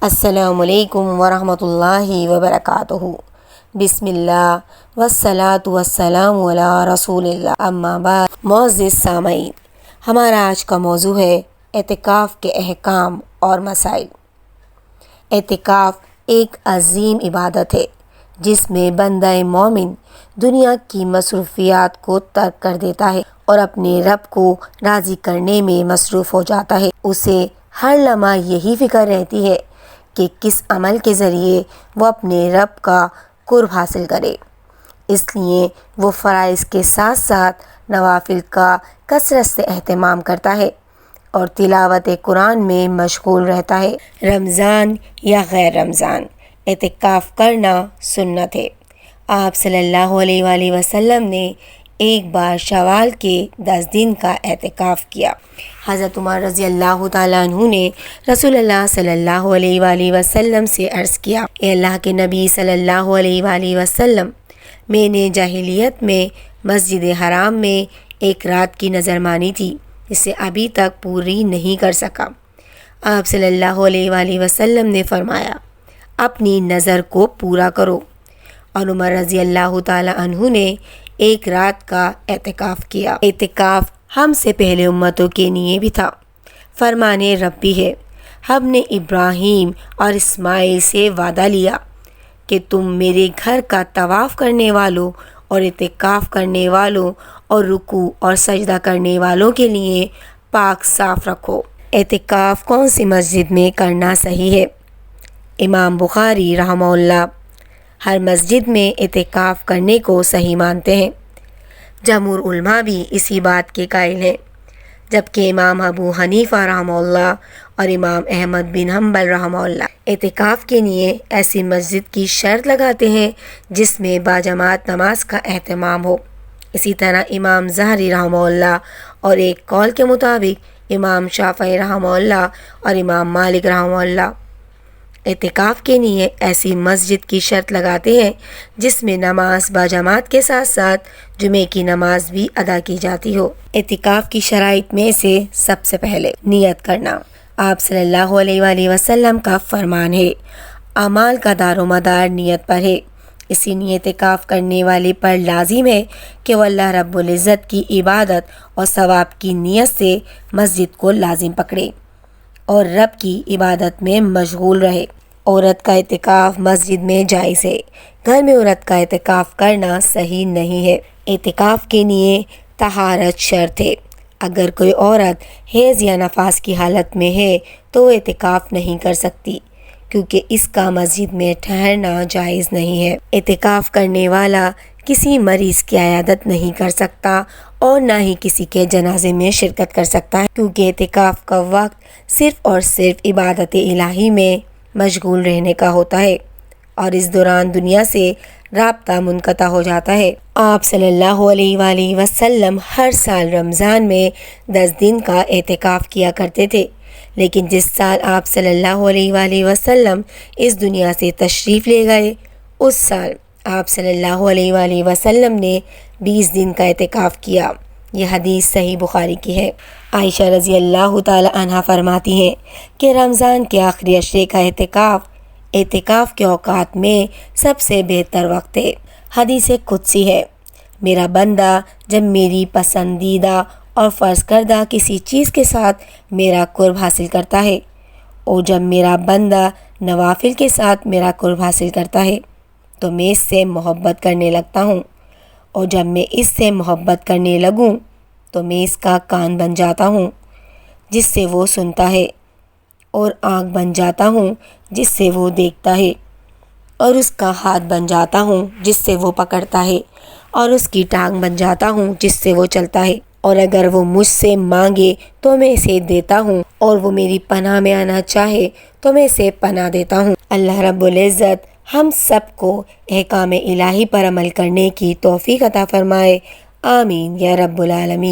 السلام علیکم ورحمۃ اللہ وبرکاتہ۔ بسم اللہ والصلاة والسلام علی رسول اللہ، اما بعد۔ معزز سامعین، ہمارا آج کا موضوع ہے اعتکاف کے احکام اور مسائل۔ اعتکاف ایک عظیم عبادت ہے جس میں بندہ مومن دنیا کی مصروفیات کو ترک کر دیتا ہے اور اپنے رب کو راضی کرنے میں مصروف ہو جاتا ہے۔ اسے ہر لمحہ یہی فکر رہتی ہے کہ کس عمل کے ذریعے وہ اپنے رب کا قرب حاصل کرے۔ اس لیے وہ فرائض کے ساتھ ساتھ نوافل کا کثرت سے اہتمام کرتا ہے اور تلاوت قرآن میں مشغول رہتا ہے۔ رمضان یا غیر رمضان، اعتکاف کرنا سنت ہے۔ آپ صلی اللہ علیہ وآلہ وسلم نے ایک بار شوال کے 10 دن کا اعتکاف کیا۔ حضرت عمر رضی اللہ تعالیٰ عنہ نے رسول اللہ صلی اللہ علیہ وآلہ وسلم سے عرض کیا، اے اللہ کے نبی صلی اللہ علیہ وآلہ وسلم، میں نے جاہلیت میں مسجد حرام میں ایک رات کی نظر مانی تھی جسے ابھی تک پوری نہیں کر سکا۔ آپ صلی اللہ علیہ وآلہ وسلم نے فرمایا، اپنی نظر کو پورا کرو، اور عمر رضی اللہ تعالیٰ عنہ نے ایک رات کا اعتکاف کیا۔ اعتکاف ہم سے پہلے امتوں کے لیے بھی تھا، فرمانے ربی ہے۔ ہم نے ابراہیم اور اسماعیل سے وعدہ لیا کہ تم میرے گھر کا طواف کرنے والوں اور اعتکاف کرنے والوں اور رکوع اور سجدہ کرنے والوں کے لیے پاک صاف رکھو۔ اعتکاف کون سی مسجد میں کرنا صحیح ہے؟ امام بخاری رحمہ اللہ ہر مسجد میں اعتکاف کرنے کو صحیح مانتے ہیں۔ جمہور علماء بھی اسی بات کے قائل ہیں، جبکہ امام ابو حنیفہ رحمہ اللہ اور امام احمد بن حنبل رحمہ اللہ اعتکاف کے لیے ایسی مسجد کی شرط لگاتے ہیں جس میں باجماعت نماز کا اہتمام ہو۔ اسی طرح امام ظاہری رحمہ اللہ اور ایک قول کے مطابق امام شافعی رحمہ اللہ اور امام مالک رحمہ اللہ اعتکاف کے لیے ایسی مسجد کی شرط لگاتے ہیں جس میں نماز باجماعت کے ساتھ ساتھ جمعے کی نماز بھی ادا کی جاتی ہو۔ اعتکاف کی شرائط میں سے سب سے پہلے نیت کرنا۔ آپ صلی اللہ علیہ وآلہ وسلم کا فرمان ہے، اعمال کا دار و مدار نیت پر ہے، اسی لیے اعتکاف کرنے والے پر لازم ہے کہ وہ اللہ رب العزت کی عبادت اور ثواب کی نیت سے مسجد کو لازم پکڑے اور رب کی عبادت میں مشغول رہے۔ عورت کا اعتکاف مسجد میں جائز ہے، گھر میں عورت کا اعتکاف کرنا صحیح نہیں ہے۔ اعتکاف کے لیے طہارت شرط ہے۔ اگر کوئی عورت حیض یا نفاس کی حالت میں ہے تو وہ اعتکاف نہیں کر سکتی، کیونکہ اس کا مسجد میں ٹھہرنا جائز نہیں ہے۔ اعتکاف کرنے والا کسی مریض کی عیادت نہیں کر سکتا اور نہ ہی کسی کے جنازے میں شرکت کر سکتا ہے، کیونکہ اعتکاف کا وقت صرف اور صرف عبادت الہی میں مشغول رہنے کا ہوتا ہے اور اس دوران دنیا سے رابطہ منقطع ہو جاتا ہے۔ آپ صلی اللہ علیہ وآلہ وسلم ہر سال رمضان میں 10 دن کا اعتکاف کیا کرتے تھے، لیکن جس سال آپ صلی اللہ علیہ وآلہ وسلم اس دنیا سے تشریف لے گئے، اس سال آپ صلی اللہ علیہ وآلہ وسلم نے 20 دن کا اعتکاف کیا۔ یہ حدیث صحیح بخاری کی ہے۔ عائشہ رضی اللہ تعالی عنہا فرماتی ہیں کہ رمضان کے آخری عشرے کا اعتکاف کے اوقات میں سب سے بہتر وقت ہے۔ حدیث قدسی ہے، میرا بندہ جب میری پسندیدہ اور فرض کردہ کسی چیز کے ساتھ میرا قرب حاصل کرتا ہے، اور جب میرا بندہ نوافل کے ساتھ میرا قرب حاصل کرتا ہے تو میں اس سے محبت کرنے لگتا ہوں، اور جب میں اس سے محبت کرنے لگوں تو میں اس کا کان بن جاتا ہوں جس سے وہ سنتا ہے، اور آنکھ بن جاتا ہوں جس سے وہ دیکھتا ہے، اور اس کا ہاتھ بن جاتا ہوں جس سے وہ پکڑتا ہے، اور اس کی ٹانگ بن جاتا ہوں جس سے وہ چلتا ہے، اور اگر وہ مجھ سے مانگے تو میں اسے دیتا ہوں، اور وہ میری پناہ میں آنا چاہے تو میں اسے پناہ دیتا ہوں۔ اللہ رب العزت ہم سب کو احکام الہی پر عمل کرنے کی توفیق عطا فرمائے، آمین یا رب العالمین۔